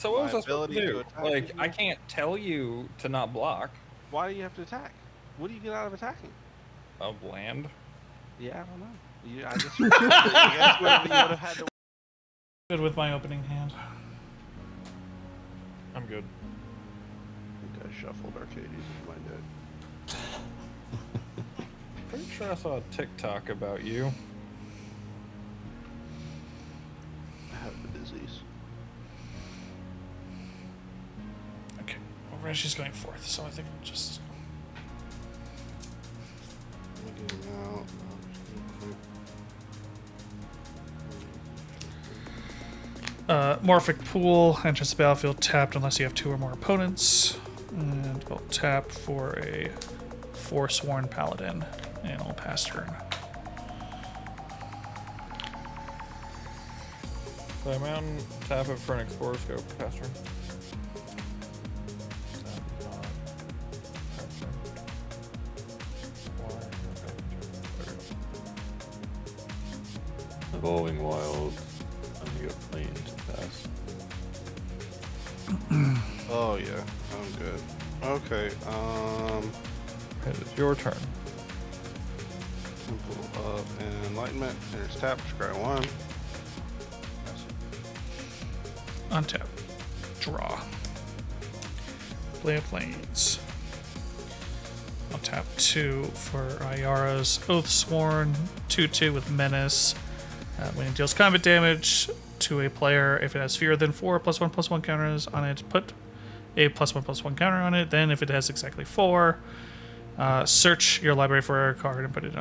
So what was I supposed to do? Like, I you. can't tell you to not block. Why do you have to attack? What do you get out of attacking? Of land. Yeah, I don't know. I just I guess whatever you would have had to. Good with my opening hand. I'm good. I think I shuffled Arcades in my deck. Pretty sure I saw a TikTok about you. I have the disease. Okay. Well, Reshi's going fourth, so I think I'm just. Morphic Pool, enters the battlefield tapped unless you have 2 or more opponents. And I'll tap for a Forsworn Paladin, and I'll pass turn. Play a mountain, tap it for an Explorer Scope, pass turn. Evolving Wilds. I'm gonna plane to pass. Oh yeah, I'm good. Okay, It is your turn. Temple of Enlightenment. There's tap, scry 1. Untap. Draw. Play a Plains. I'll tap 2 for Ayara's Oathsworn. 2/2 with Menace. When it deals combat damage to a player, if it has fewer than 4 +1/+1 counters on it, put a +1/+1 counter on it. Then, if it has exactly 4, search your library for a card and put it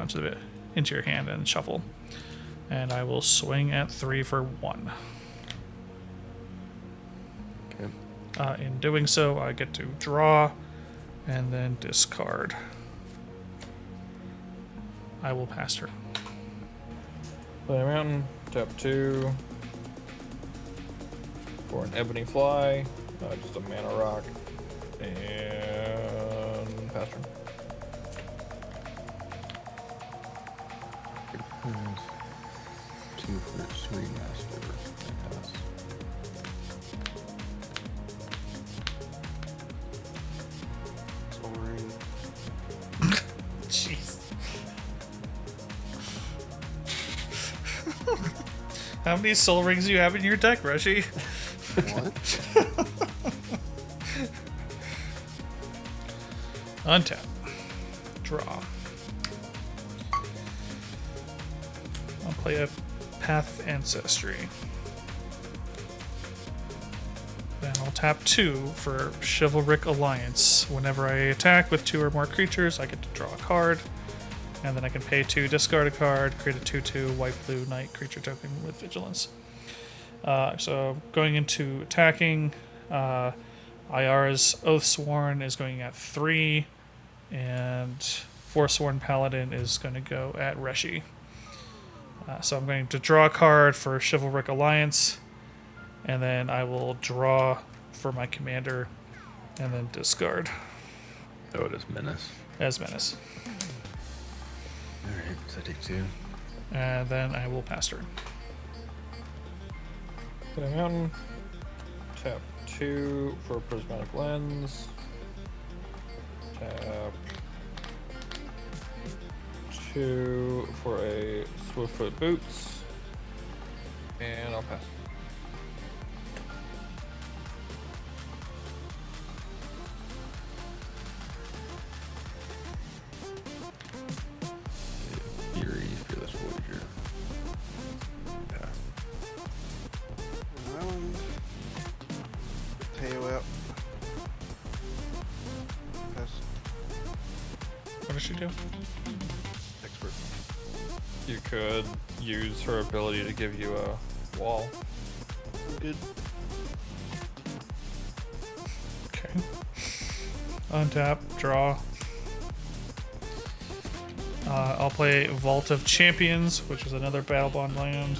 into your hand and shuffle. And I will swing at 3 for 1. Okay. In doing so, I get to draw and then discard. I will pass turn. Play a mountain, tap 2 for an Ebony Fly, just a mana rock, and pass turn. Two for Sweet Master. Pass. Soaring. Jeez. How many Soul Rings do you have in your deck, Reshi? What? Untap. Draw. I'll play a Path of Ancestry. Then I'll tap 2 for Chivalric Alliance. Whenever I attack with 2 or more creatures, I get to draw a card. And then I can pay 2, discard a card, create a 2/2 white-blue knight creature token with vigilance. So going into attacking, Ayara's Oathsworn is going at 3, and Forsworn Paladin is going to go at Reshi. So I'm going to draw a card for Chivalric Alliance, and then I will draw for my commander, and then discard Oh, it is Menace. as Menace. Alright, so I take 2. And then I will pass turn. Play a mountain, tap 2 for Prismatic Lens, tap 2 for a Swiftfoot Boots, and I'll pass. Fury, Fearless Voyager. Yeah. Island. Tail out. Pass. What does she do? Expert. You could use her ability to give you a wall. I'm good. Okay. Untap, draw. I'll play Vault of Champions, which is another Battle Bond land.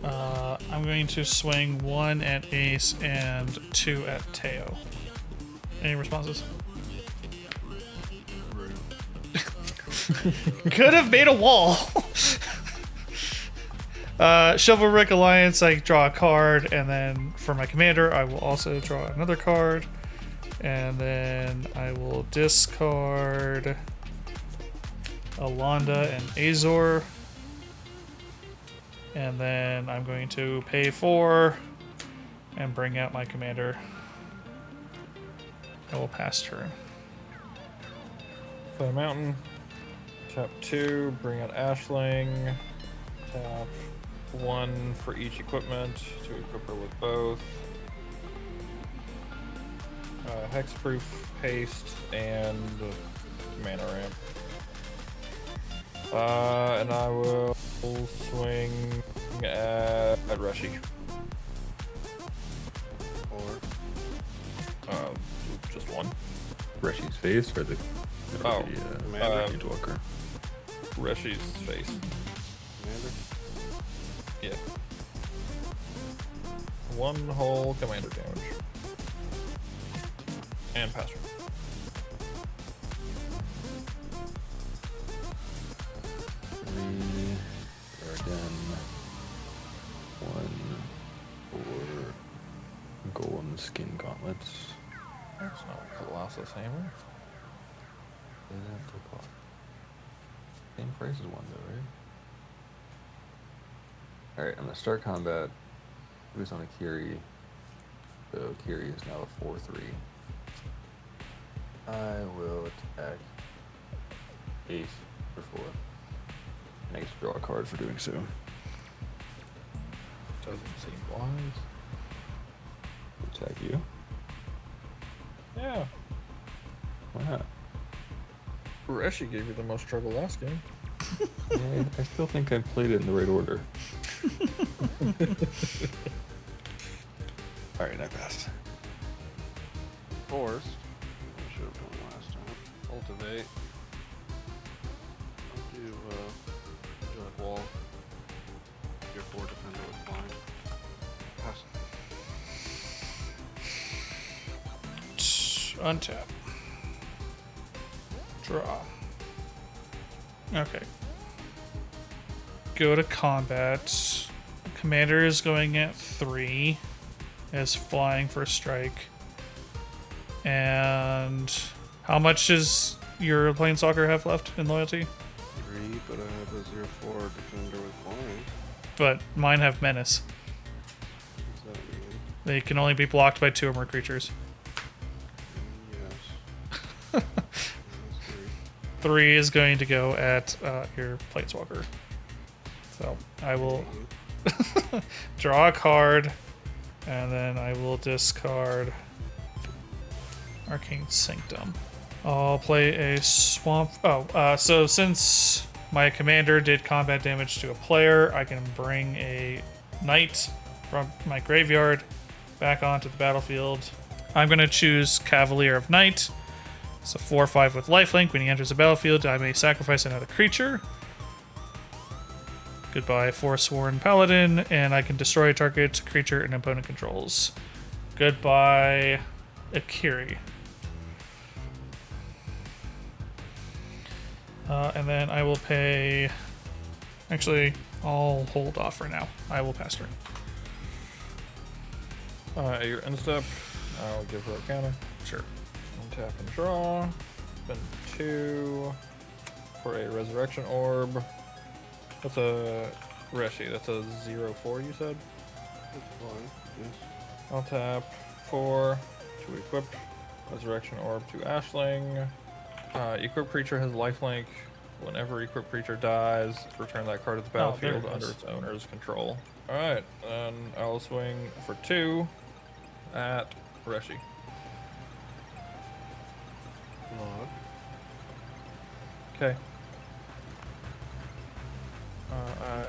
I'm going to swing 1 at Ace and 2 at Teo. Any responses? Could have made a wall. Chivalric Alliance, I draw a card, and then for my commander, I will also draw another card. And then I will discard Alonda and Azor. And then I'm going to pay 4 and bring out my commander. I will pass turn. Play a mountain. Tap 2, bring out Ashling. Tap 1 for each equipment to equip her with both. Hexproof, haste, and mana ramp. And I will swing at Reshi. Or just one. Reshi's face or the Oh, Planeswalker? Reshi's face. Commander? Yeah. 1 whole commander damage. And pass turn. Again. 1 for golden skin gauntlets. That's not Colossus Hammer. Same price as 1 though, right? Alright, I'm gonna start combat. Who's on a Kiri? So Kiri is now a 4/3. I will attack Ace for 4. And I get to draw a card for doing so. Doesn't seem wise. Attack you? Yeah. Why not? Reshi gave you the most trouble last game. Yeah, I still think I played it in the right order. Alright, I passed. Forced. I should have done last time. Cultivate. I'll do Jug Wall. Your 4 defender with flying. Pass. Untap. Draw. Okay. Go to combat. Commander is going at 3 as flying for strike. And how much does your Planeswalker have left in loyalty? 3, but I have a 0/4 defender with flying. But mine have menace. What does that mean? They can only be blocked by 2 or more creatures. Yes. That's 3 is going to go at your Planeswalker. So I will draw a card, and then I will discard Arcane Sanctum. I'll play a Swamp. So since my commander did combat damage to a player, I can bring a Knight from my graveyard back onto the battlefield. I'm going to choose Cavalier of Night. It's a 4/5 with lifelink. When he enters the battlefield, I may sacrifice another creature. Goodbye, Forsworn Paladin, and I can destroy a target creature an opponent controls. Goodbye, Akiri. And then I will pay... Actually, I'll hold off for now. I will pass turn. At your end step, I'll give her a counter. Sure. Tap and draw. Spend 2 for a Resurrection Orb. That's a Reshi. That's a 0/4, you said? That's fine. Yes. I'll tap 4 to equip Resurrection Orb to Ashling. Equip creature has lifelink. Whenever equip creature dies, return that card to the battlefield under its owner's control. Alright, then I'll swing for 2 at Reshi. Log. Okay. I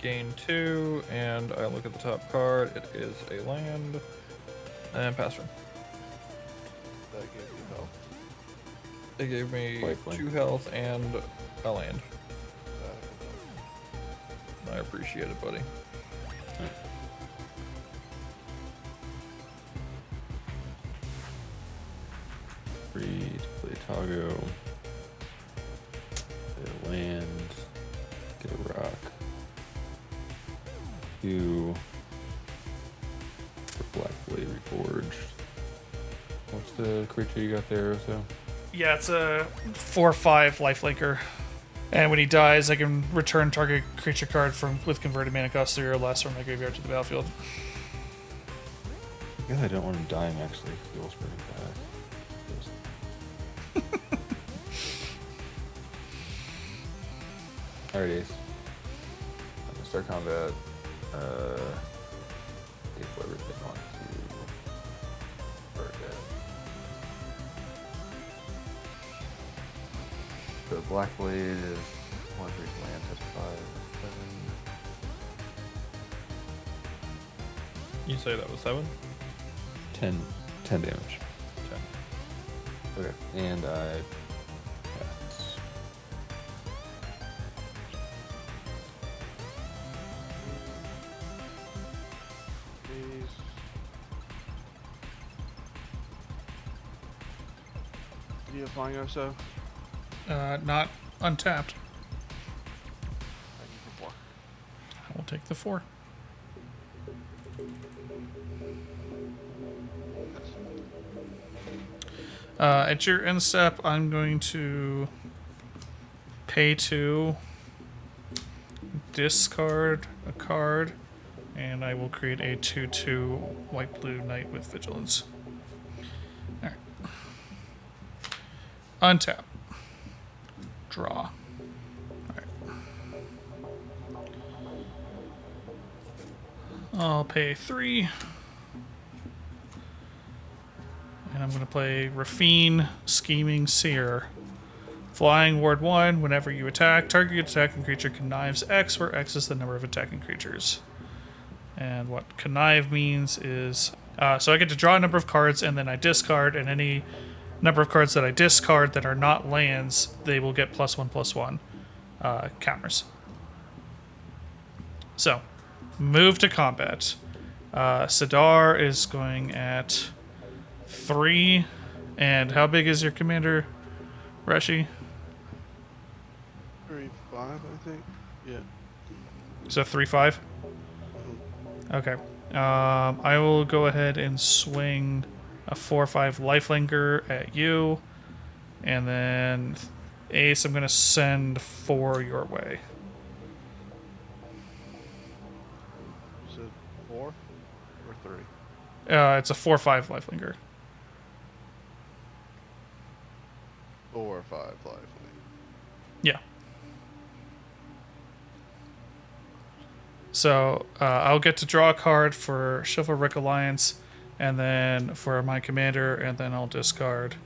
gain 2, and I look at the top card. It is a land. And pass turn. That gave you health. It gave me Lifelink. 2 health and a land. That I appreciate it, buddy. Free to play Tago. Play a land. Get a rock. to the Black Blade Reforged. What's the creature you got there, so? Yeah, it's a 4/5 lifelinker. And when he dies, I can return target creature card with converted mana cost 3 or less from my graveyard to the battlefield. I guess I don't want him dying, actually. He will bring him back. Alright, Ace. I'm gonna start combat. If everything on to target. The Black Blade is 1 for each land, has 5, 7. You say that was 7? 10 damage. 10. Okay, and I pass. Do you have flying also? Not untapped. Thank you for 4. I will take the 4. At your end step, I'm going to pay 2, discard a card, and I will create a 2/2 white-blue knight with vigilance. Alright. Untap. Draw. Alright. I'll pay 3. And I'm going to play Rafine, Scheming Seer. Flying, Ward 1, whenever you attack, target attacking creature connives X, where X is the number of attacking creatures. And what connive means is... so I get to draw a number of cards, and then I discard, and any number of cards that I discard that are not lands, they will get +1/+1 counters. So, move to combat. Sidar is going at 3, and how big is your commander, Reshi? 3/5, I think. Yeah. So 3/5. Okay. I will go ahead and swing a 4/5 lifelinker at you, and then Ace, I'm gonna send 4 your way. You said 4 or 3? It's a 4/5 lifelinker. 4 or 5 lifelink. Yeah. So I'll get to draw a card for Chivalric Alliance, and then for my commander, and then I'll discard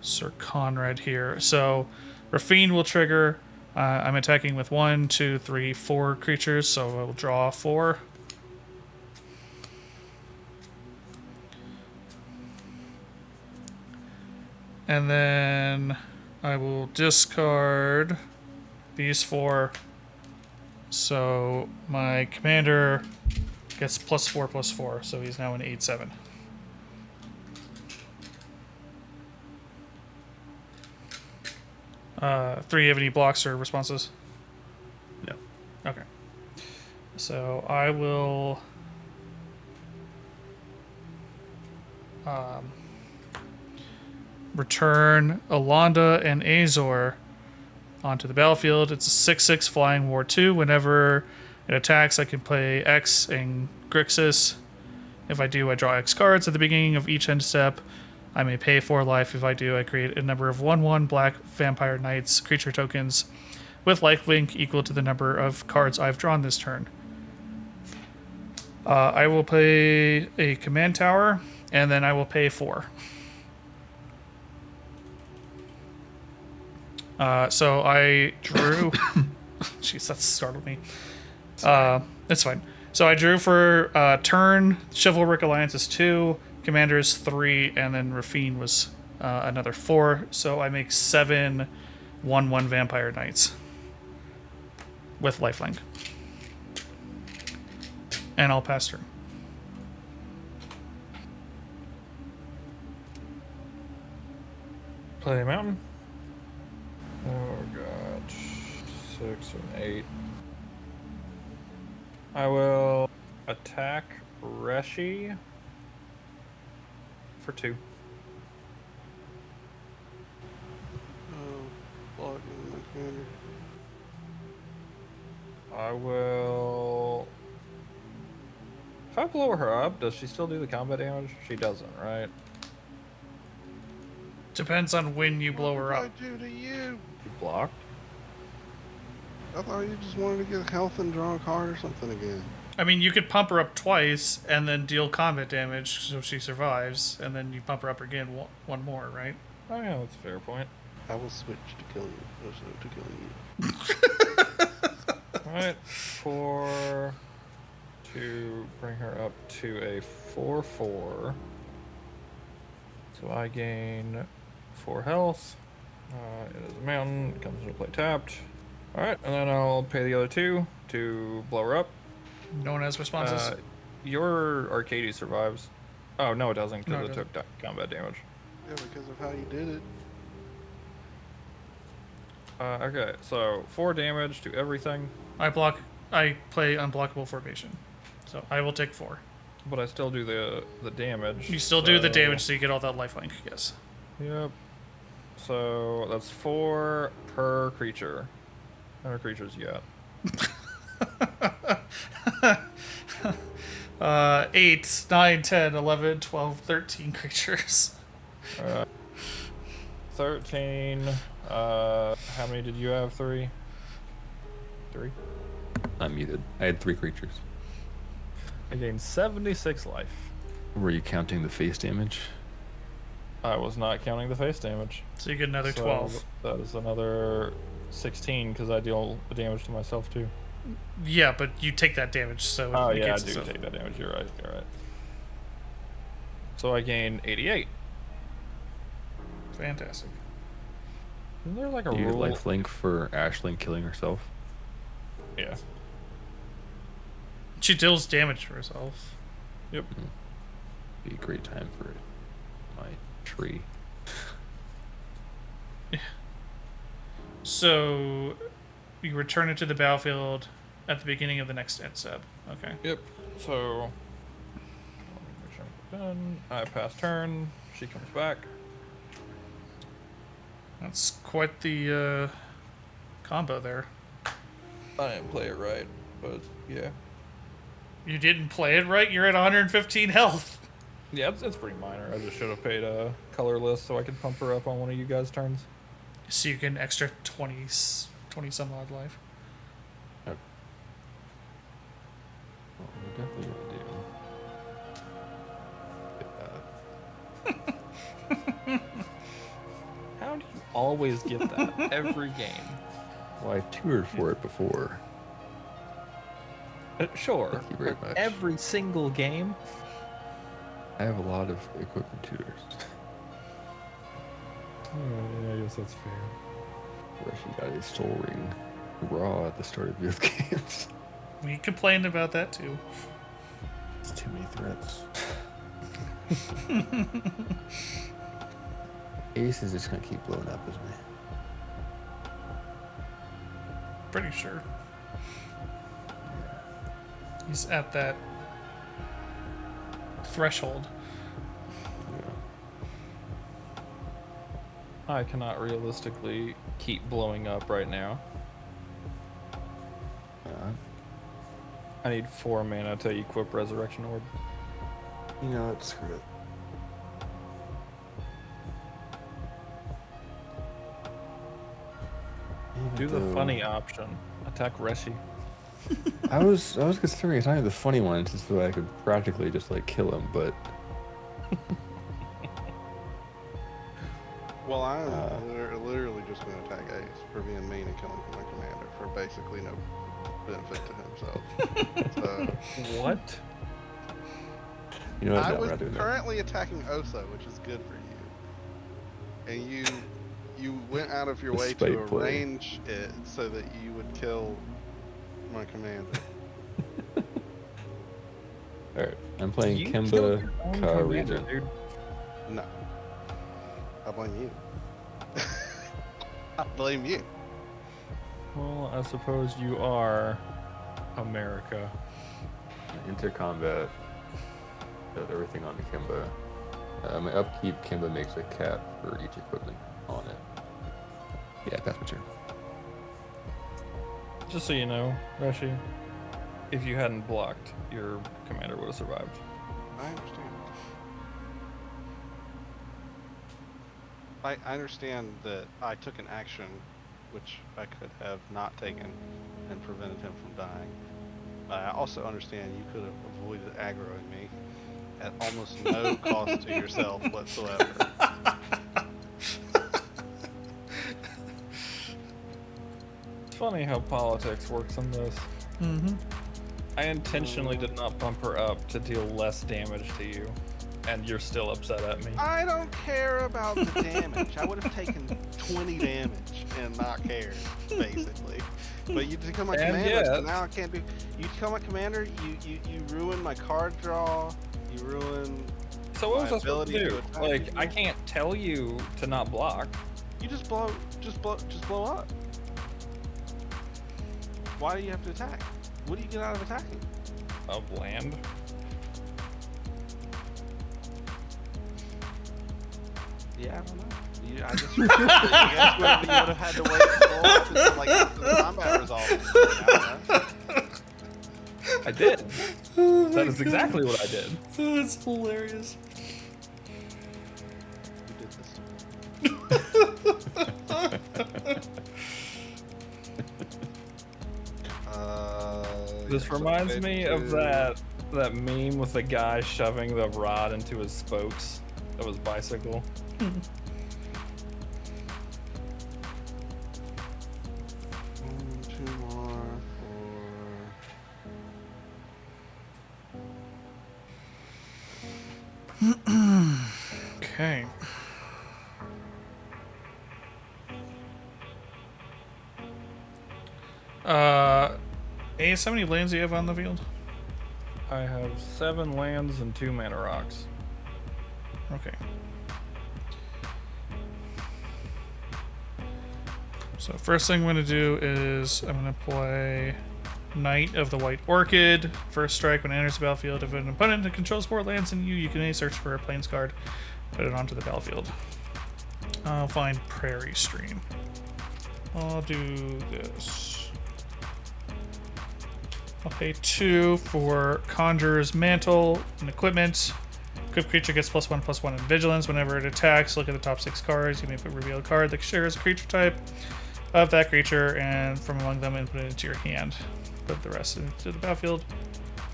Sir Conrad here. So Rafine will trigger. I'm attacking with 1, 2, 3, 4 creatures, so I will draw 4. And then I will discard these 4. So my commander gets +4/+4, so he's now an 8/7. Three, have any blocks or responses? No. Okay. So I will return Alonda and Azor onto the battlefield. It's a 6/6 flying War 2. Whenever it attacks, I can play X and Grixis. If I do, I draw X cards at the beginning of each end step. I may pay 4 life. If I do, I create a number of 1/1 black vampire knights creature tokens with lifelink equal to the number of cards I've drawn this turn. I will play a command tower, and then I will pay 4. So I drew... Jeez, that startled me. It's fine. So I drew for turn. Chivalric Alliance is 2. Commander is 3. And then Rafine was another 4. So I make 7 1/1 Vampire Knights with lifelink. And I'll pass turn. Play a mountain. Oh god. 6 and 8. I will attack Reshi for 2. Blocking my commander. I will. If I blow her up, does she still do the combat damage? She doesn't, right? Depends on when you blow her up. What did I do to you? She blocked. I thought you just wanted to get health and draw a card or something again. I mean, you could pump her up twice and then deal combat damage so she survives, and then you pump her up again one more, right? Oh yeah, that's a fair point. I will switch to killing you. To killing you. Alright, 4 to bring her up to a 4/4. So I gain 4 health. It is a mountain. It comes into play tapped. Alright, and then I'll pay the other 2 to blow her up. No one has responses. Your Arcady survives. Oh, no, it doesn't No, because it it took combat damage. Yeah, because of how you did it. Okay, so 4 damage to everything, I play unblockable formation, so I will take 4. but I still do the damage. You still do the damage, so you get all that lifelink. Yes. Yep. So that's 4 per creature. How many creatures you got? 8, 9, 10, 11, 12, 13 creatures. 13. How many did you have? 3? 3? I'm muted. I had 3 creatures. I gained 76 life. Were you counting the face damage? I was not counting the face damage. So you get another So 12. That is another 16 because I deal the damage to myself too. Yeah, but you take that damage, so Oh it yeah, I negates do itself. take that damage. You're right. You're right. So I gain 88. Fantastic. Isn't there like a Do you rule? lifelink for Aisling killing herself? Yeah. She deals damage to herself. Yep. Be a great time for my tree. So you return it to the battlefield at the beginning of the next end step. Okay. Yep. So then I pass turn. She comes back. That's quite the combo there. I didn't play it right, but yeah. You didn't play it right? You're at 115 health. Yeah, it's pretty minor. I just should have paid a colorless so I could pump her up on one of you guys' turns. So you get an extra 20 some odd life. Okay. Well, we're definitely gonna do. How do you always get that every game? Well, I toured for it before. Sure. Thank you very but much. Every single game? I have a lot of equipment tutors. Yeah, I guess that's fair. Reshi got his soul ring raw at the start of youth games. We complained about that too. It's too many threats. Ace is just gonna keep blowing up, isn't he? Pretty sure. He's at that threshold. Yeah. I cannot realistically keep blowing up right now. I need 4 mana to equip Resurrection Orb. You know what? Screw it. Do the funny option. Attack Reshi. I was considering attacking the funny one just so I could practically just like kill him, but Well, I'm literally just going to attack Ace for being mean and killing my commander for basically no benefit to himself. So, What? you know what? I No, we're was not doing that. currently attacking Oso, which is good for you. And you went out of your way to Spite play. arrange it so that you would kill my commander. Alright, I'm playing You Kemba killed your own Ka commander, Regent. dude. No. I blame you. I blame you. Well, I suppose you are America. enter combat. Set everything on Kimba. My upkeep, Kimba makes a cap for each equipment on it. Yeah, pass my turn. Just so you know, Reshi, if you hadn't blocked, your commander would have survived. I understand. I understand that I took an action which I could have not taken and prevented him from dying. But I also understand you could have avoided aggroing me at almost no cost to yourself whatsoever. It's funny how politics works in this. Mm-hmm. I intentionally did not bump her up to deal less damage to you, and you're still upset at me. I don't care about the damage. I would have taken 20 damage and not cared, basically. But you become my And commander, so yet- now I can't be. You become my commander. You ruin my card draw. You ruin. So what was My I supposed to ability to do? attack Like, you. I can't tell you to not block. You just blow up. Why do you have to attack? What do you get out of attacking? Of land. Yeah, I don't know. I guess you would have had to wait until like after the combat resolved. I don't know. I did. That is exactly what I did. That's hilarious. You did this. This reminds me of that meme with the guy shoving the rod into his spokes of his bicycle. Two more Okay. Ace, how many lands do you have on the field? I have 7 lands and 2 mana rocks. Okay. So first thing I'm going to do is I'm going to play Knight of the White Orchid. First strike when it enters the battlefield. If an opponent controls 4 lands than you, you can search for a plains card, put it onto the battlefield. I'll find Prairie Stream. I'll do this. I'll pay 2 for Conjurer's Mantle and equipment. Equipped creature gets +1/+1 in Vigilance. Whenever it attacks, look at the top 6 cards. You may reveal a card that shares a creature type of that creature and from among them and put it into your hand. Put the rest into the battlefield.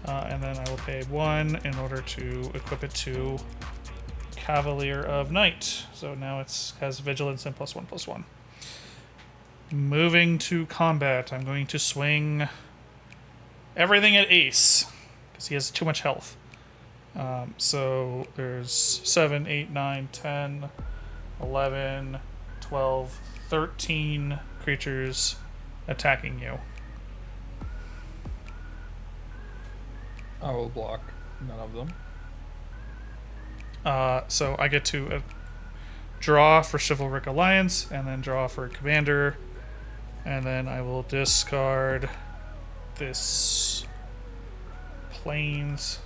And then I will pay 1 in order to equip it to Cavalier of Night. So now it has Vigilance and +1/+1. Moving to combat, I'm going to swing everything at Ace because he has too much health. So there's 7, 8, 9, 10, 11, 12, 13 creatures attacking you. I will block none of them. So I get to draw for Chivalric Alliance and then draw for Commander. And then I will discard this Plains.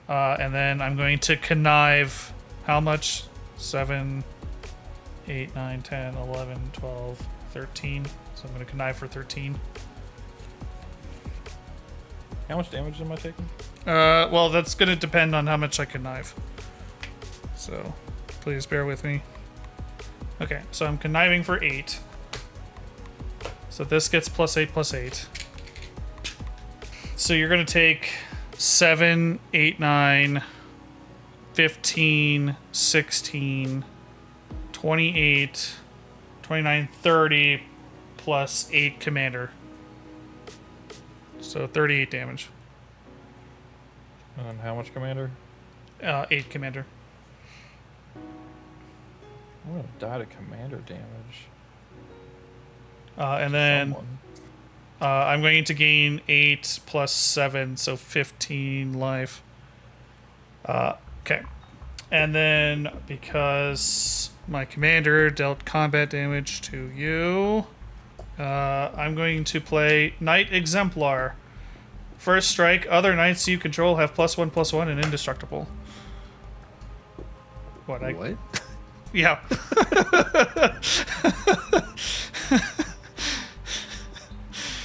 And then I'm going to connive how much? 7, 8, 9, 10, 11, 12, 13. So I'm going to connive for 13. How much damage am I taking? Well, that's going to depend on how much I connive. So please bear with me. Okay, so I'm conniving for 8. So this gets +8/+8. So you're going to take 7, 8, 9, 15, 16, 28, 29, 30, plus 8 commander. So 38 damage. And how much, Commander? 8 commander. I'm gonna die to commander damage. And then Someone. I'm going to gain 8 plus 7, so 15 life. Okay. And then because my commander dealt combat damage to you, I'm going to play Knight Exemplar. First strike. Other knights you control have +1/+1 and indestructible. What? Yeah.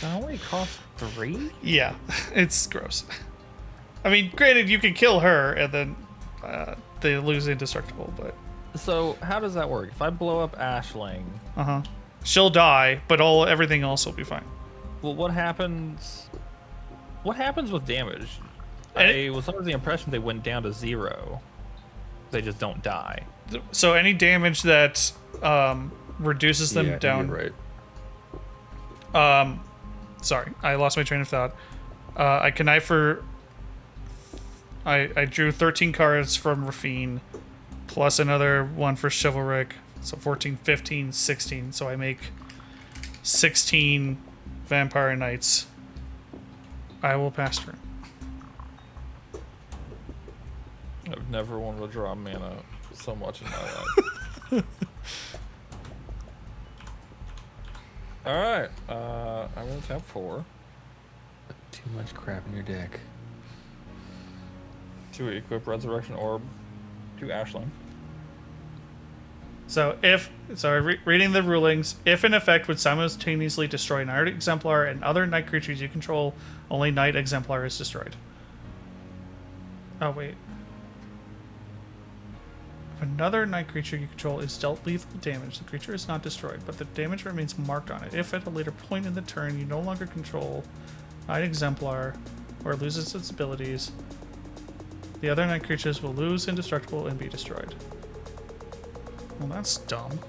That only costs 3? Yeah. It's gross. I mean, granted, you can kill her and then they lose indestructible, but So how does that work? If I blow up Ashling, she'll die, but everything else will be fine. well, what happens? What happens with damage? Any- I was under the impression they went down to 0. They just don't die. So any damage that reduces them Yeah, down. you're right. Sorry, I lost my train of thought. I connive for. I drew 13 cards from Rafine, plus another one for Chivalric, so 14, 15, 16. So I make 16 Vampire Knights. I will pass turn. I've never wanted to draw mana so much in my life. All right, I'm gonna tap 4 Too much crap in your deck. to equip Resurrection Orb to Ashling. So reading the rulings, if an effect would simultaneously destroy Knight Exemplar and other Knight creatures you control, only Knight Exemplar is destroyed. Oh wait. If another Knight creature you control is dealt lethal damage, the creature is not destroyed, but the damage remains marked on it. If at a later point in the turn you no longer control Knight Exemplar or loses its abilities, the other Knight creatures will lose indestructible and be destroyed. Well, that's dumb.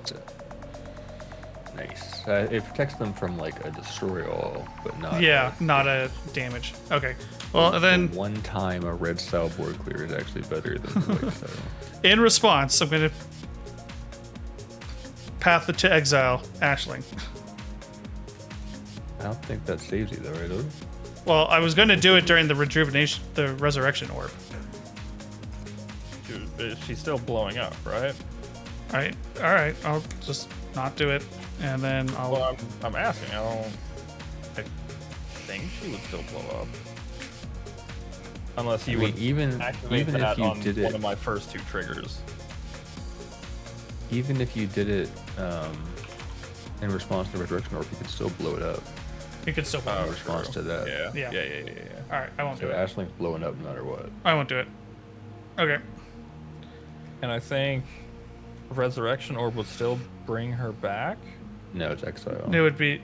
Nice. It protects them from like a destroy all, but not. Yeah, not a damage. Okay. Well, then One time a red sideboard clear is actually better than the white side. in response, I'm going to Path to Exile Ashling. I don't think that saves you though, right? Oda? Well, I was going to do it during the Resurrection Orb. Dude, she's still blowing up, right? All right. I'll just not do it, and then I'll. Well, I'm asking. I think she would still blow up, unless you would even activate if that you on did one it, of my first 2 triggers. even if you did it in response to the resurrection orb, you could still blow it up. You could still. In response to that. Yeah. Yeah. All right, I won't So do it. Ashling's blowing up no matter what. I won't do it. Okay. And I think Resurrection Orb would still bring her back. No, it's exile. It would be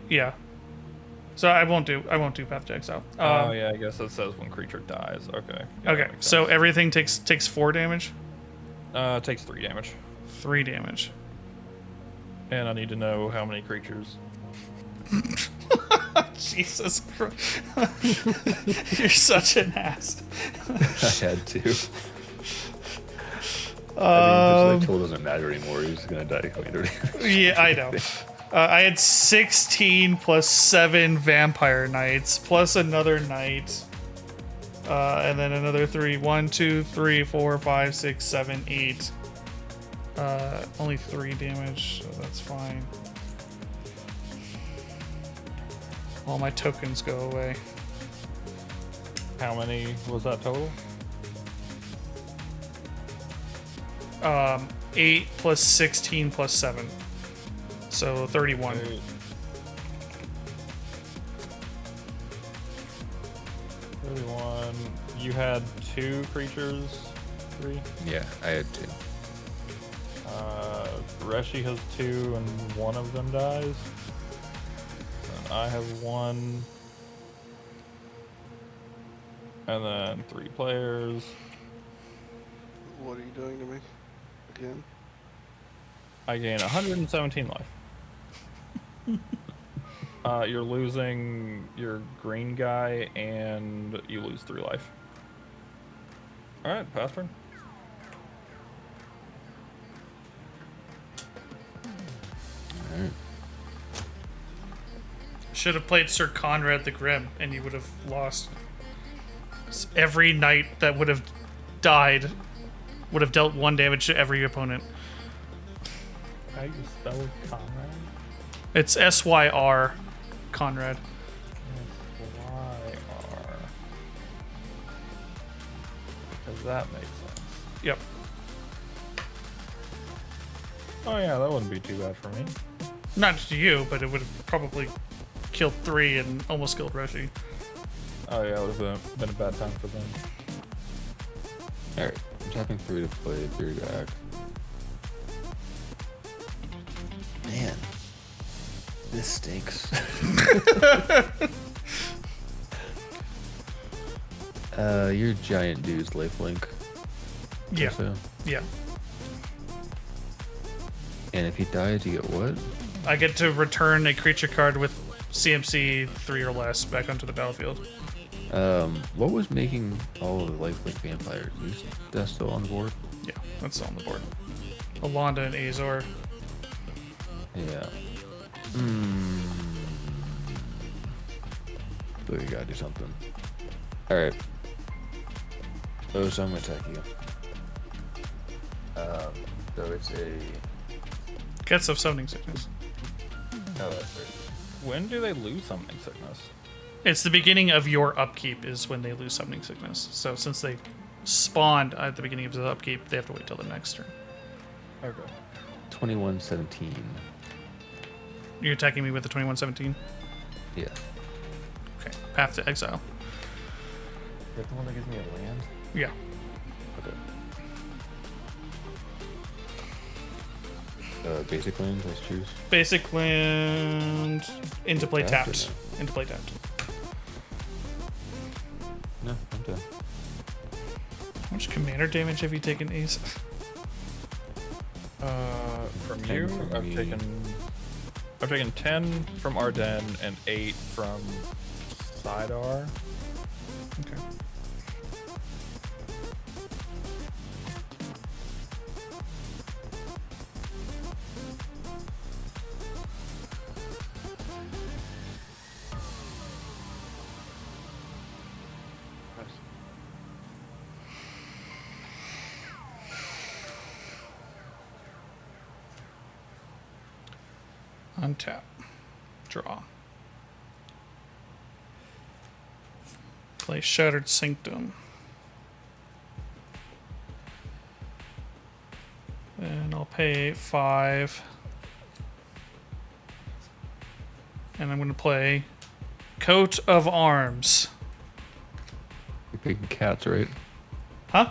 So I won't do Path to Exile. Oh yeah, I guess it says when creature dies. Okay. Yeah, Okay. that makes So sense. everything takes 4 damage, It takes 3 damage, 3 damage. and I need to know how many creatures. Jesus Christ. You're such an ass. I had to. I mean, his tool doesn't matter anymore. He's gonna die later. Yeah, I know. I had 16 plus 7 Vampire Knights, plus another Knight. And then another 3. 1, 2, 3, 4, 5, 6, 7, 8. Only 3 damage, so that's fine. All my tokens go away. How many was that total? 8 plus 16 plus 7. So 31. 31. You had 2 creatures? 3? Yeah, I had 2. Reshi has 2 and one of them dies. And I have 1. And then 3 players. What are you doing to me? Again? I gain 117 life. You're losing your green guy, and you lose 3 life. Alright, pass turn. Alright. Should have played Sir Conrad the Grim, and you would have lost. Every knight that would have died would have dealt 1 damage to every opponent. How do you spell Conrad? It's SYR, Conrad. S-Y-R. Because that makes sense. Yep. Oh yeah, that wouldn't be too bad for me. Not to you, but it would have probably killed 3 and almost killed Reshi. Oh yeah, it would have been a bad time for them. Alright, I'm tapping 3 to play 3 to act. Man, this stinks. Your giant dude's lifelink. Yeah. So. Yeah. And if he dies, you get what? I get to return a creature card with CMC 3 or less back onto the battlefield. What was making all of the lifelink vampires? Is that still on the board? Yeah, that's on the board. Alonda and Azor. Yeah. So you gotta do something. Alright. So I'm gonna attack you. So it's a... Gets of Summoning Sickness. Oh, that's right. When do they lose summoning sickness? It's the beginning of your upkeep is when they lose Summoning Sickness. So since they spawned at the beginning of the upkeep, they have to wait till the next turn. Okay. 2117. You're attacking me with the 2117? Yeah. Okay. Path to Exile. Is that the one that gives me a land? Yeah. Okay. Basic lands, let's choose. Basic land. Into play Tapped or tapped. Into play tapped. No, I'm done. How much commander damage have you taken, Ace? From 10 you, from I've me. taken 10 from Arden and 8 from Sidar. Okay. Untap. Draw. Play Shattered Sanctum. And I'll pay 5. And I'm going to play Coat of Arms. You're picking cats, right? Huh?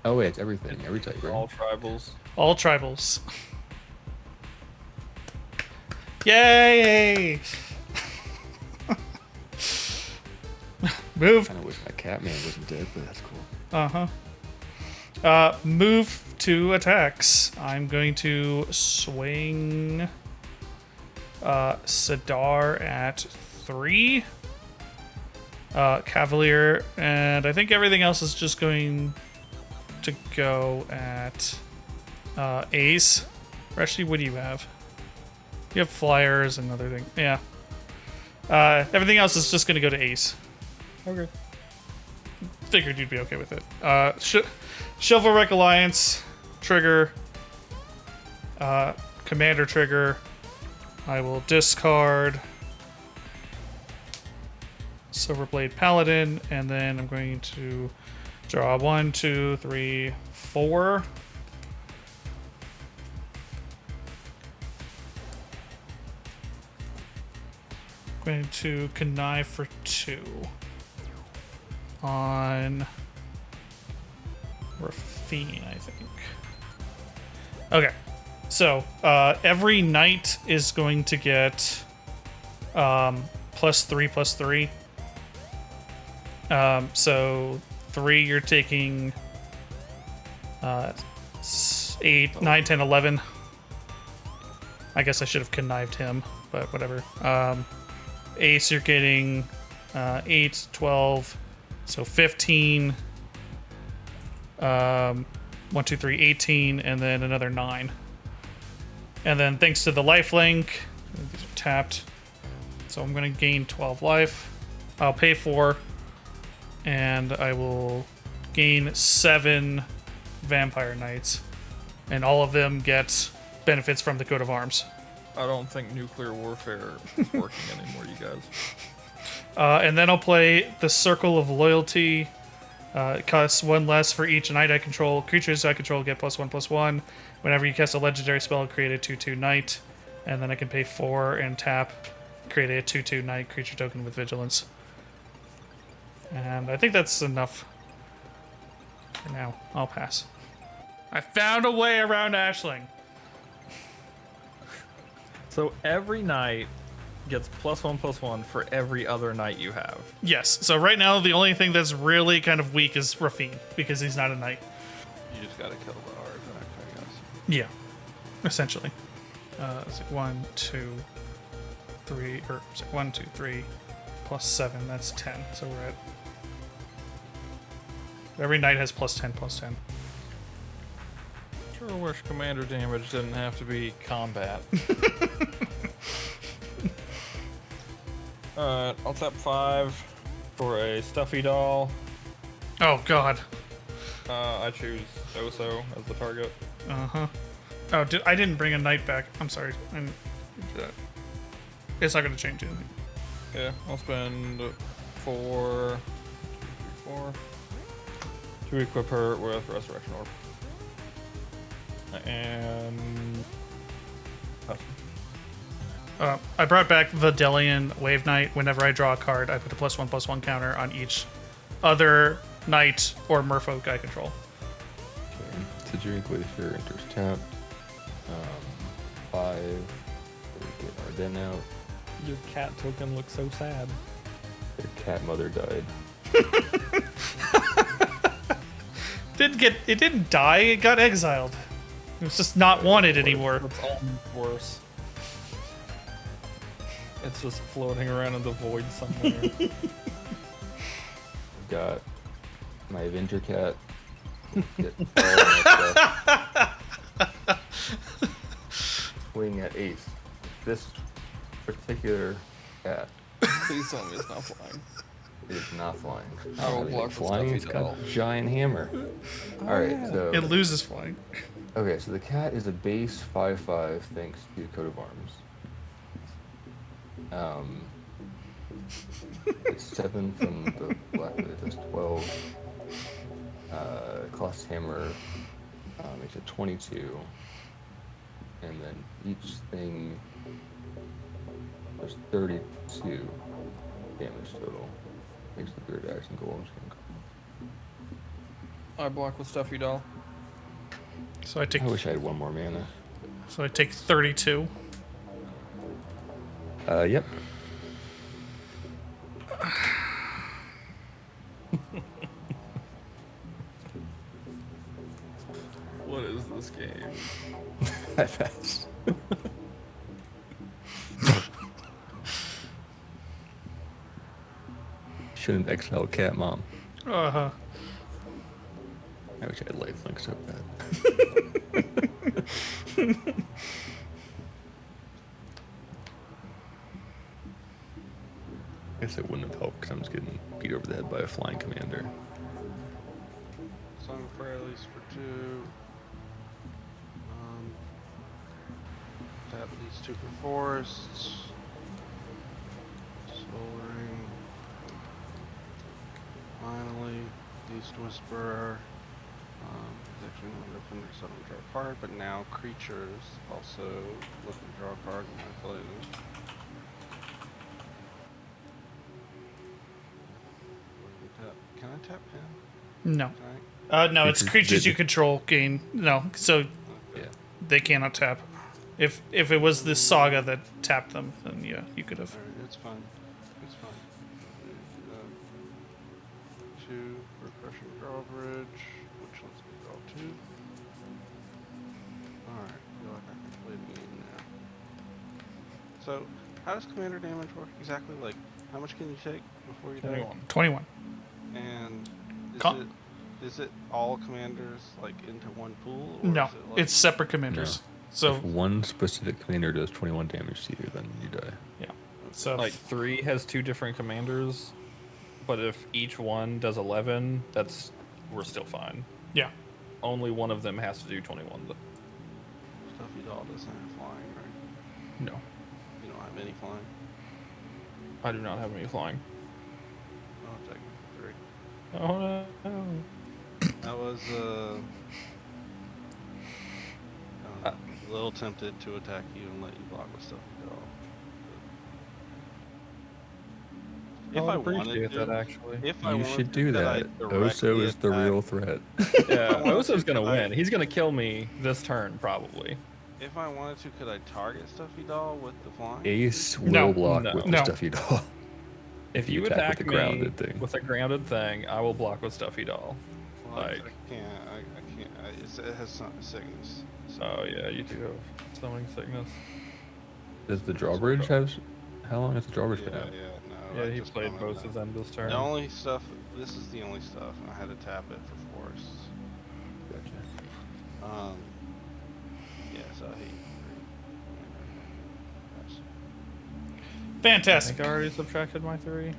Oh wait, it's everything. Every type, right? All tribals. All tribals. Yay! Move. I wish my cat man wasn't dead, but that's cool. Move to attacks. I'm going to swing Sidar at 3. Cavalier, and I think everything else is just going to go at Ace. Reshi, what do you have? You have flyers and other things. Yeah. Everything else is just going to go to Ace. Okay. Figured you'd be okay with it. Chivalric Alliance, trigger, commander trigger. I will discard Silverblade Paladin, and then I'm going to draw 1, 2, 3, 4. Going to connive for 2 on Rafine, I think. Okay, so every knight is going to get +3/+3. So 3, you're taking 8, 9, 10, 11. I guess I should have connived him, but whatever. Ace, you're getting 8, 12, so 15. 1, 2, 3, 18, and then another 9. And then thanks to the lifelink, these are tapped. So I'm going to gain 12 life. I'll pay 4, and I will gain 7 vampire knights. And all of them get benefits from the coat of arms. I don't think nuclear warfare is working anymore, you guys. And then I'll play the Circle of Loyalty. It costs 1 less for each knight I control. Creatures I control get +1/+1. Whenever you cast a legendary spell, create a 2/2 knight. And then I can pay 4 and tap, create a 2/2 knight creature token with vigilance. And I think that's enough for now. I'll pass. I found a way around Ashling. So every night gets +1/+1 for every other night you have. Yes. So right now, the only thing that's really kind of weak is Rafine, because he's not a knight. You just gotta kill the artifact, I guess. Yeah. Essentially. It's like 1, 2, 3, or it's like 1, 2, 3, +7. That's 10. So we're at. Every knight has +10/+10. Sure wish commander damage didn't have to be combat. Alright, I'll tap 5 for a stuffy doll. Oh god. I choose Oso as the target. Uh-huh. Oh, I didn't bring a knight back. I'm sorry. I didn't do that. It's not going to change anything. Yeah, I'll spend 4 to equip her with Resurrection Orb. And I brought back Videlian Wave Knight. Whenever I draw a card, I put a +1/+1 counter on each other knight or merfolk I control. Okay. Tajiri Glacier enters tap. 5. Get Arden out. your cat token looks so sad. Their cat mother died. It didn't die, it got exiled. It was just not wanted anymore. It's almost worse. It's just floating around in the void somewhere. Got my Avenger cat. Get all my stuff. Swing at Ace. This particular cat Please tell me it's not flying. is not flying. I will Not even block the flying. stuffy It's got doll. a giant hammer. All right, so It loses flying. okay, so the cat is a base 5/5 thanks to Coat of Arms. It's 7 from the black, but it does 12. Cost hammer makes it 22, and then each thing does 32 damage total. Makes the Beard Axe and Golems can I block with Stuffy Doll. So I take I wish I had one more mana. 32. Yep. What is this game? I pass. Shouldn't exile cat mom. Uh-huh. I wish I had lifelink so bad. I guess it wouldn't have helped because I'm just getting beat over the head by a flying commander. Song of Prayer at least for 2. Tap these 2 for forests. Soul Ring. Finally, East Whisperer. Actually not open or something to draw a card, but now creatures also looking to draw a card when I play them. Can I tap him? No. Can No, it's creatures you did- control gain. No, so Yeah. they cannot tap. If it was the saga that tapped them, then yeah, you could have. Alright, it's fine. It's fine. 2 for crushing drawbridge, which lets me draw 2. Alright, feel like I can play the game now. So, how does commander damage work exactly? Like, how much can you take before you die? 21. 21. And Com- is it all commanders like into one pool? Or No, is it like, it's separate commanders. So If one specific commander does 21 damage to you, then you die. yeah, so Like 3 has 2 different commanders, but if each one does 11, we're still fine. yeah, Only one of them has to do 21. Stuffy Doll doesn't have flying, right? No, You don't have any flying. I do not have any flying. Oh, technically 3. Oh no. I was a little tempted to attack you and let you block with stuff you draw. I If would I wanted appreciate to, that actually. if I You wanted should to, do could I that. directly Oso is the attack? real threat. Yeah, wanted to, Oso's gonna could I- win. He's gonna kill me this turn probably. If I wanted to, could I target Stuffy Doll with the flying? Ace No. will block No. with No. the stuffy doll. If you attack attack with the me grounded thing. with a grounded thing, I will block with Stuffy Doll. Well, I Like- can't. I can't. It has some sickness. So Oh yeah, you do have summoning sickness. Does the drawbridge have? How long has the drawbridge yeah, been out? yeah, no. Yeah, I he just played commented both on of them this turn. The only stuff. This is the only stuff. I had to tap it for forests. Gotcha. Yeah. So he. I Fantastic. think I already subtracted my 3.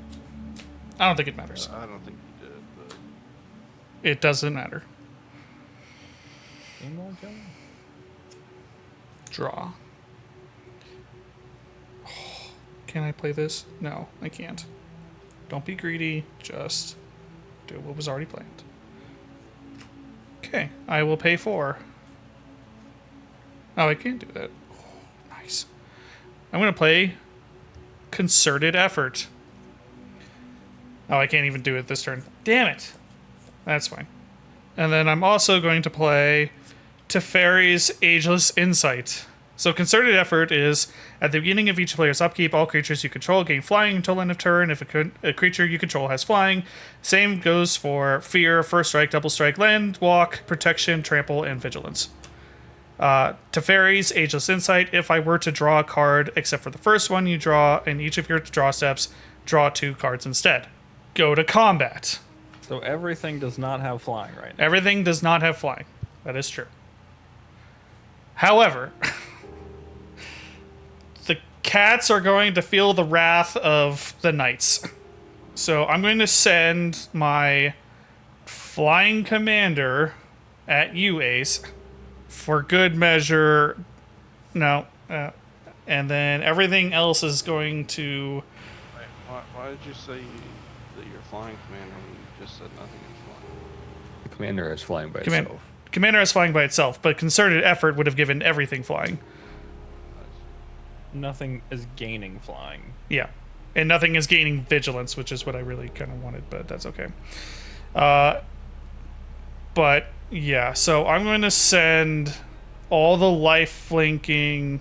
I don't think it matters. I don't think you did, but It doesn't matter. Game log going? Draw. Can I play this? No, I can't. Don't be greedy. Just do what was already planned. Okay, I will pay 4. Oh, I can't do that. Oh, nice. I'm going to play Concerted Effort. Oh, I can't even do it this turn. Damn it. That's fine. And then I'm also going to play Teferi's Ageless Insight. So Concerted Effort is, at the beginning of each player's upkeep, all creatures you control gain flying until end of turn. If a creature you control has flying, same goes for Fear, First Strike, Double Strike, Land, Walk, Protection, Trample, and Vigilance. Teferi's Ageless Insight, if I were to draw a card, except for the first one you draw, in each of your draw steps, draw 2 cards instead. Go to combat. So everything does not have flying right now. Everything does not have flying. That is true. However, the cats are going to feel the wrath of the knights. So I'm going to send my flying commander at you, Ace, for good measure. No. And then everything else is going to... why did you say that you're flying commander when you just said nothing is flying? The commander is flying by Command- itself. Commander is flying by itself, but Concerted Effort would have given everything flying. Nothing is gaining flying. Yeah. And nothing is gaining vigilance, which is what I really kind of wanted, but that's okay. But, yeah, so I'm going to send all the life flanking...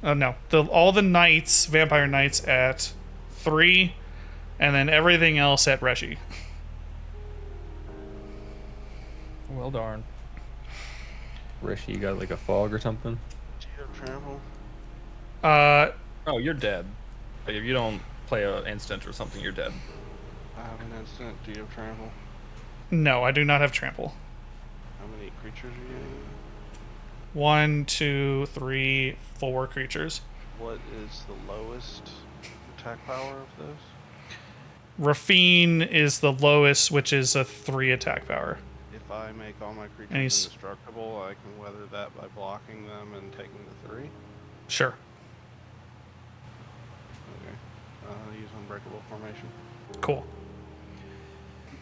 all the knights, vampire knights, at 3, and then everything else at Reshi. Well darn. Reshi, you got like a fog or something? Do you have trample? Oh, you're dead. Like, if you don't play an instant or something, you're dead. I have an instant. Do you have trample? No, I do not have trample. How many creatures are you getting? 1, 2, 3, 4 creatures. What is the lowest attack power of those? Rafine is the lowest, which is a 3 attack power. If I make all my creatures And he's- indestructible, I can weather that by blocking them and taking the 3. Sure. Okay. Use Unbreakable Formation. Cool.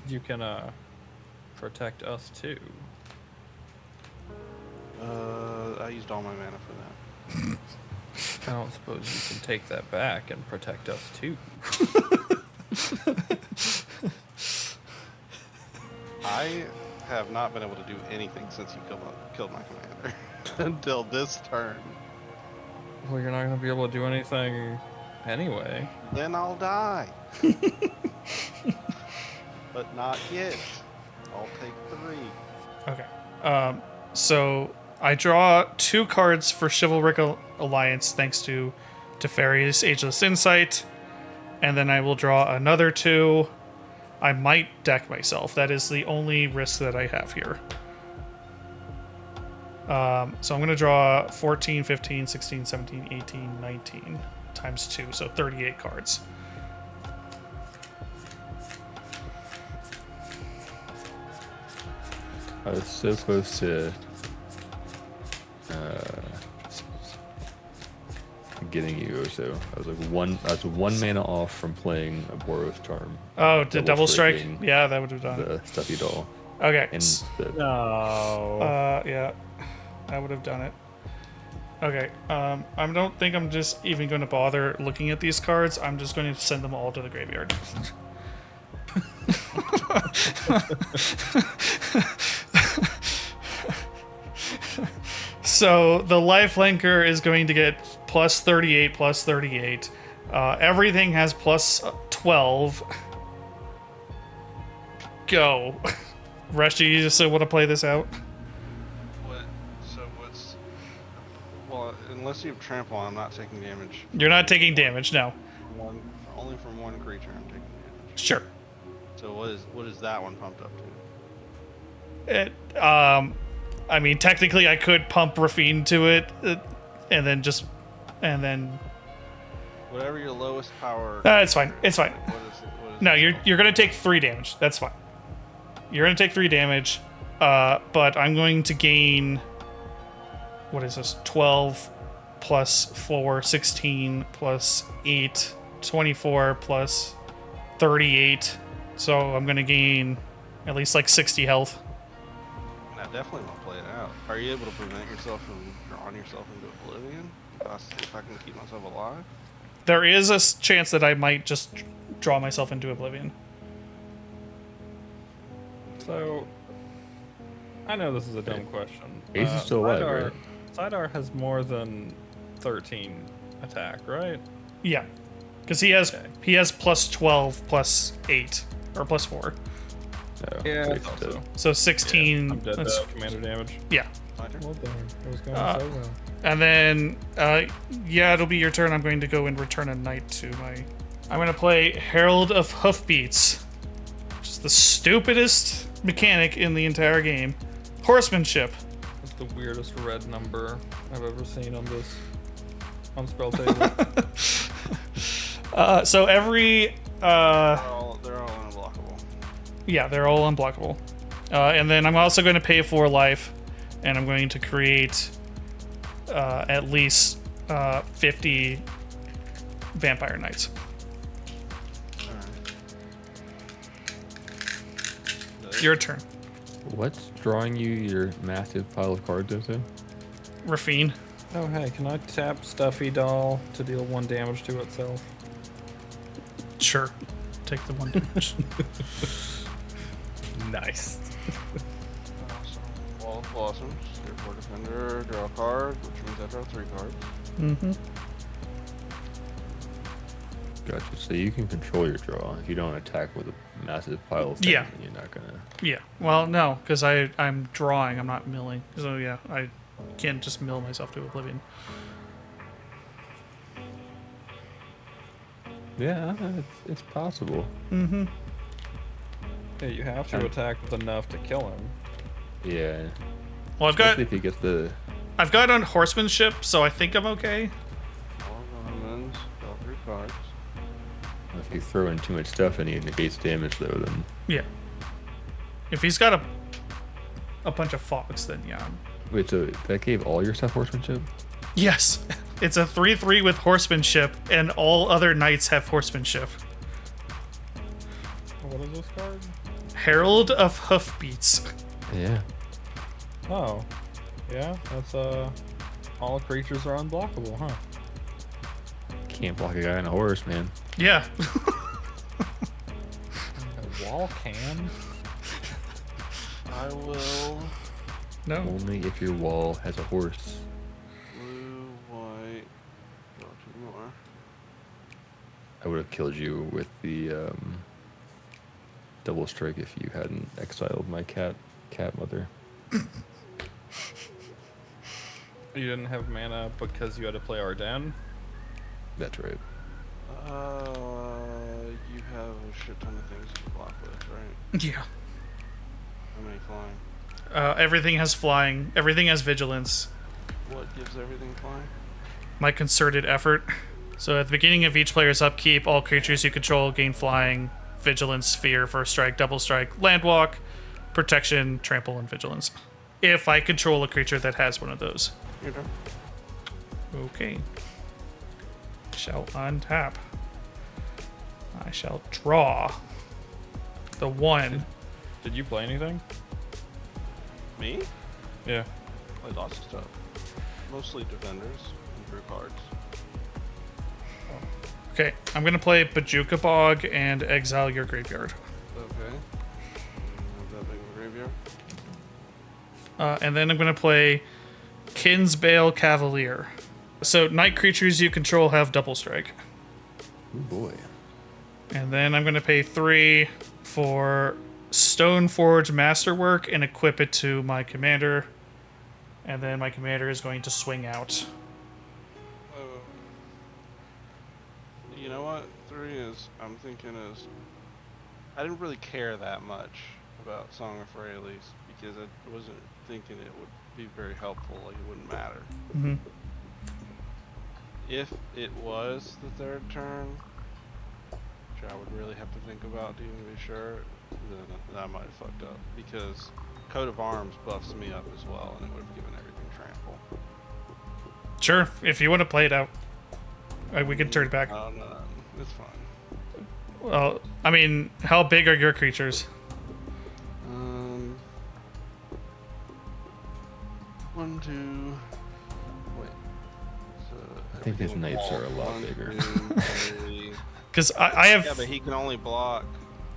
You can protect us too. I used all my mana for that. I don't suppose you can take that back and protect us too. I have not been able to do anything since you killed my commander until this turn. Well, you're not going to be able to do anything anyway. Then I'll die. But not yet. I'll take 3. Okay. So I draw 2 cards for Chivalric Alliance thanks to Teferi's Ageless Insight, and then I will draw another 2. I might deck myself. That is the only risk that I have here. So I'm going to draw 14, 15, 16, 17, 18, 19 times 2, so 38 cards. I was so close to getting you, so I was like I was one mana off from playing a Boros Charm. Oh, the double strike? striking Yeah, that would have done it. The stuffy doll. Okay. And the, No. Yeah, I would have done it. Okay, I don't think I'm just even going to bother looking at these cards. I'm just going to send them all to the graveyard. So the lifelinker is going to get plus 38, plus 38. Everything has plus 12. Go. Reshi, you just want to play this out? What? So what's? Well, unless you have trample, I'm not taking damage. You're not taking damage, no. Only from one creature, I'm taking damage. Sure. So what is that one pumped up to? I mean, technically, I could pump Rafine to it, and then. Whatever your lowest power. It's fine. It's fine. What is No, you're gonna take 3 damage. That's fine. You're gonna take 3 damage, but I'm going to gain. What is this? 12 plus 4, 16 plus 8, 24 plus 38. So I'm gonna gain at least like 60 health. I definitely want to play it out. Are you able to prevent yourself from drawing yourself into oblivion? If I can keep myself alive? There is a chance that I might just draw myself into oblivion. So, I know this is a dumb question. Ace is still alive, right? Sidar has more than 13 attack, right? Yeah, because he has Okay. plus 12 plus 8 or plus 4, Oh, Yeah, so I it's thought dead. so. so 16. I'm dead that's- though. Commander damage. yeah, My turn? Well done. It was going Uh, so well. and then yeah, it'll be your turn. I'm going to go and return a knight to my. I'm going to play Herald of Hoofbeats, which is the stupidest mechanic in the entire game. Horsemanship. It's the weirdest red number I've ever seen on this spell table. So every They're all unblockable. yeah, they're all unblockable. And then I'm also going to pay 4 life, and I'm going to create at least 50 vampire knights. Alright. Your turn, What's drawing you your massive pile of cards into? Rafine. Oh hey, can I tap Stuffy Doll to deal 1 damage to itself? Sure, take the 1 damage. Nice. Awesome. Wall of Blossoms. Airport Defender. Draw a card, which means I draw 3 cards. Mm-hmm. Gotcha. So you can control your draw. If you don't attack with a massive pile of things, Yeah. then you're not gonna. Yeah. Well, no, because I'm drawing. I'm not milling. So yeah, I can't just mill myself to oblivion. Yeah, it's possible. Mm-hmm. Yeah, you have to attack with enough to kill him. Yeah. Well, Especially if he gets the. I've got on horsemanship, so I think I'm okay. All diamonds. Draw 3 cards. If you throw in too much stuff and he negates damage, though, then. Yeah. If he's got a bunch of fogs, then yeah. Wait, so that gave all your stuff horsemanship? Yes, it's a 3/3 with horsemanship, and all other knights have horsemanship. What is this card? Herald of Hoofbeats. Yeah. Oh. Yeah, that's all creatures are unblockable, huh? Can't block a guy on a horse, man. Yeah. A wall can? I will. No. Only if your wall has a horse. Blue, white. Draw 2 more. I would have killed you with the double strike if you hadn't exiled my cat mother. You didn't have mana because you had to play Ardennes? That's right. You have a shit ton of things to block with, right? Yeah. How many flying? Everything has flying. Everything has vigilance. What gives everything flying? My concerted effort. So at the beginning of each player's upkeep, all creatures you control gain flying, vigilance, fear, first strike, double strike, land walk, protection, trample, and vigilance. If I control a creature that has one of those. Your turn. Okay. shall untap. I shall draw the 1. Did you play anything? Me? Yeah. Played lots of stuff. Mostly defenders and drew cards. Okay, I'm gonna play Bajuka Bog and exile your graveyard. Okay. Not that big of a graveyard. And then I'm gonna play Kinsbale Cavalier. So night creatures you control have double strike. Oh boy. And then I'm gonna pay 3 for Stoneforge Masterwork and equip it to my commander. And then my commander is going to swing out. You know what? 3 is, I'm thinking is, I didn't really care that much about Song of Rayleigh because I wasn't thinking it would be very helpful, like it wouldn't matter. Mm-hmm. If it was the 3rd turn, which I would really have to think about to even be sure, then I might have fucked up because Coat of Arms buffs me up as well, and it would have given everything trample. Sure, if you want to play it out, we can turn it back. No, it's fine. Well, I mean, how big are your creatures? 1, 2. Wait. So I think his everything knights will are a block. lot 1, bigger. 2, 3. Because I have. Yeah, but he can only block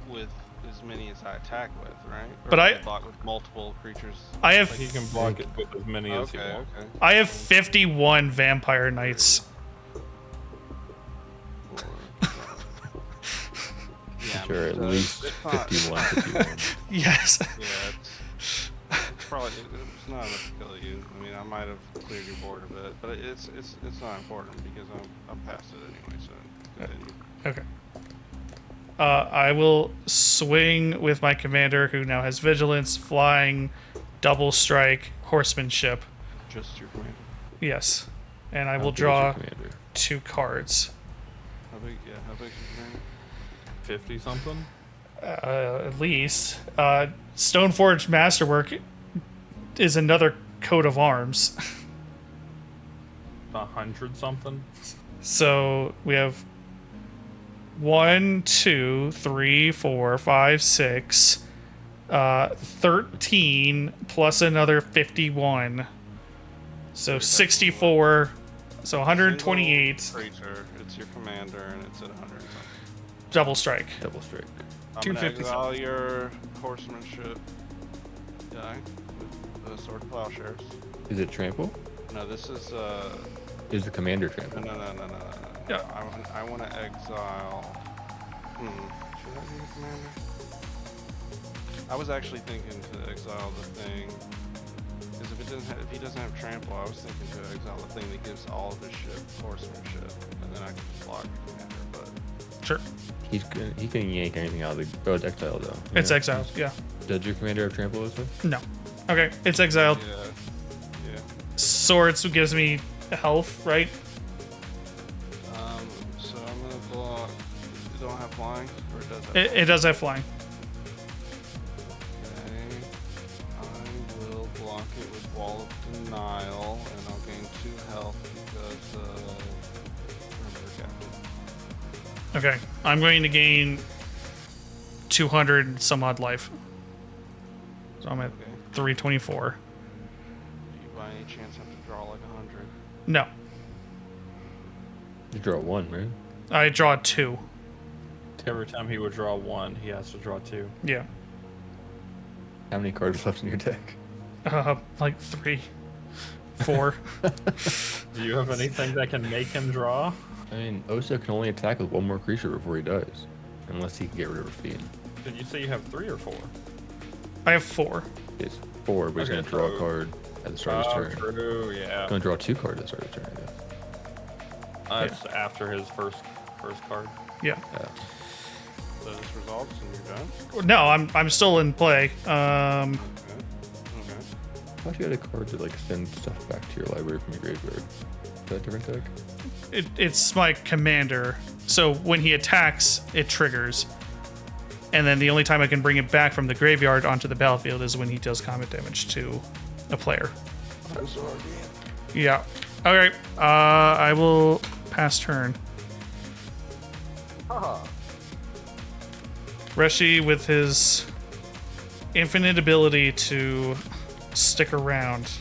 with as many as I attack with, right? Or But can I- he block with multiple creatures. I have. Like he can block it with as many as he Okay, wants. okay. I have 51 vampire knights. 4, yeah, Sure, at least it's not, 51, 51. Yes. Yeah, it's probably it's not enough to kill you. I mean, I might have cleared your board a bit, but it's not important because I'm past it anyway. So continue. Okay. I will swing with my commander, who now has vigilance, flying, double strike, horsemanship. Just your commander. Yes, and I How will big is your draw commander? 2 cards. How big? Yeah, how big is your commander? 50 something? At least. Stoneforge Masterwork is another coat of arms. 100 something? So we have 1, 2, 3, 4, 5, 6, 13 plus another 51. So 64. So 128. Single creature. It's your commander, and it's at 100. Double strike. Double strike. I'm 250 gonna exile your horsemanship guy with the sword of plowshares. Is it trample? No, this is Is the commander trample? no. Yeah. I want to exile. Should I be your commander? I was actually thinking to exile the thing, because if he doesn't have trample, I was thinking to exile the thing that gives all of his ship horsemanship, and then I can just block your commander. But Sure. He can yank anything out of the. Oh, it's exiled though. It's Yeah. exiled. Yeah. Does your commander have trample this way? No. Okay. It's exiled. yeah. Swords gives me health, right? So I'm gonna block. You don't have flying, or it does have It does have flying. Okay. I will block it with Wall of Denial, and I'll gain 2 health because remember captain. Okay. I'm going to gain 200 some odd life. So I'm at Okay. 324. Do you by any chance have to draw like 100? No. You draw 1, right? I draw 2. Every time he would draw 1, he has to draw 2. Yeah. How many cards left in your deck? Like 3, 4. Do you have anything that can make him draw? I mean, Osa can only attack with 1 more creature before he dies, unless he can get rid of a fiend. Did you say you have 3 or 4? I have 4. It's 4, but he's Okay, gonna draw so- a card at the start of his turn. True, yeah. Gonna draw 2 cards at the start of his turn, I guess. It's after his first card. Yeah. So this resolves and you're done? No, I'm still in play. Okay. Okay. I thought you had a card to like send stuff back to your library from your graveyard. Is that a different deck? It's my commander. So when he attacks, it triggers. And then the only time I can bring it back from the graveyard onto the battlefield is when he does combat damage to a player. Yeah. Okay. I will pass turn. Haha. Reshi, with his infinite ability to stick around.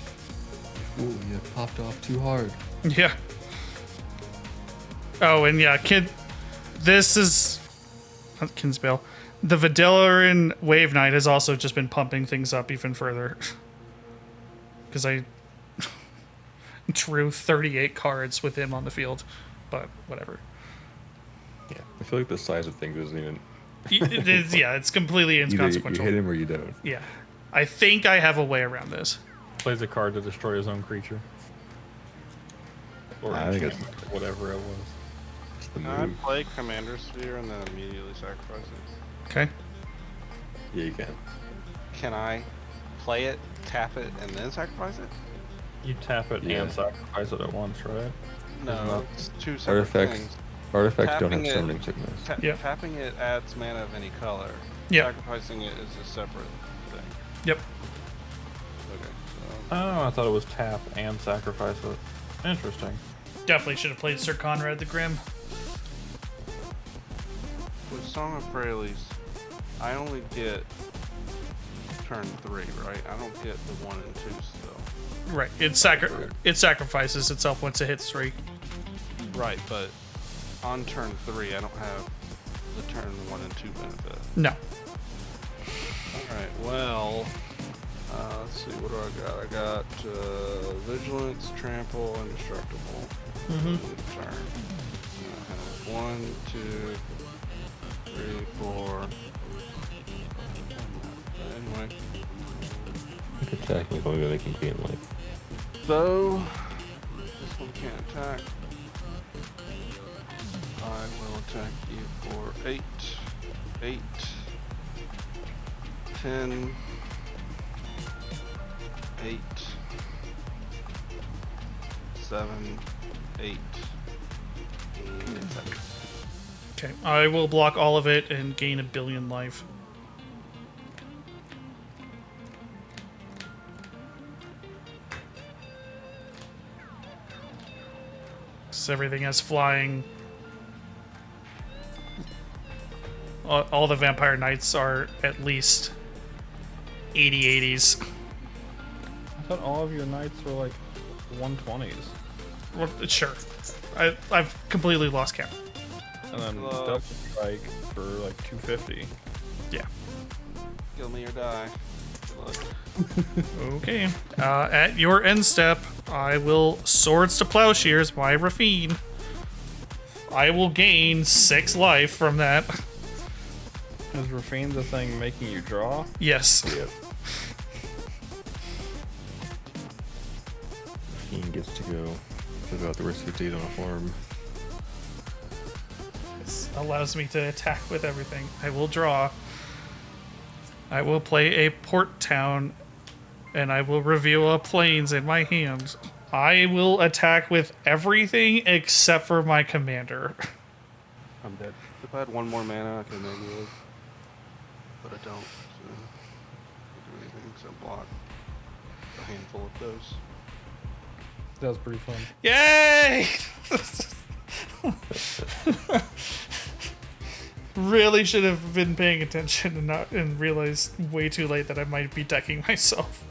Ooh, you popped off too hard. Yeah. Oh, and yeah, this is Kinsbale. The Videlaran Wave Knight has also just been pumping things up even further. Because I drew 38 cards with him on the field, but whatever. Yeah, I feel like the size of things isn't even. It is, yeah, it's completely Either inconsequential. you hit him or you don't. Yeah. I think I have a way around this. Plays a card to destroy his own creature. Or I think enchantment, or whatever it was. It's the Can I move. play Commander Sphere and then immediately sacrifice it? Okay. Yeah, you can. Can I play it, tap it, and then sacrifice it? You tap it Yeah. and sacrifice it at once, right? No, not- it's two separate Artifacts. things. Artifacts don't have Tapping it- summoning sickness. Yeah. Tapping it adds mana of any color. Yeah. Sacrificing it is a separate thing. Yep. Okay, Oh, I thought it was tap and sacrifice it. Interesting. Definitely should have played Sir Conrad the Grim. with Song of Freyalise, I only get turn 3, right? I don't get the 1 and 2 still. Right. It sacrifices itself once it hits 3. Right, but on turn 3, I don't have the turn 1 and 2 benefit. No. Alright, well, let's see, what do I got? I got Vigilance, Trample, Indestructible. Turn. I have 1, 2, 3, 4. Anyway, Attacking is only they can be in life. so this one can't attack. I will attack you for 8, 8, 10, 8, 7, 8, and 7. Okay. I will block all of it and gain 1 billion life. So everything has flying. All the Vampire Knights are at least 80/80s. I thought all of your knights were like 120s. Well, sure. I've completely lost count. And then Hello. double strike for like 250. Yeah. Kill me or die. Good luck. Okay. At your end step, I will Swords to Plowshares my Rafine. I will gain 6 life from that. Is Rafine the thing making you draw? Yes. Yep. He gets to go live out the rest of the day on a farm. This allows me to attack with everything. I will draw. I will play a port town, and I will reveal a plains in my hand. I will attack with everything except for my commander. I'm dead. If I had 1 more mana, I could maybe live. But I don't, so I can't do anything except block a handful of those. That was pretty fun. Yay! Really should have been paying attention and realized way too late that I might be decking myself.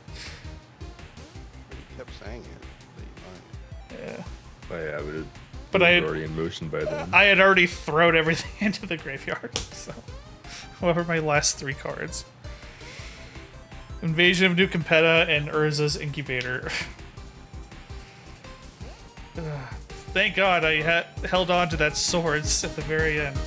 You kept saying it, but you might. Yeah. Oh, yeah, I would have. But I had- already in motion by then. I had already thrown everything into the graveyard, so what were my last 3 cards? Invasion of New Competa and Urza's Incubator. Thank God I held on to that swords at the very end.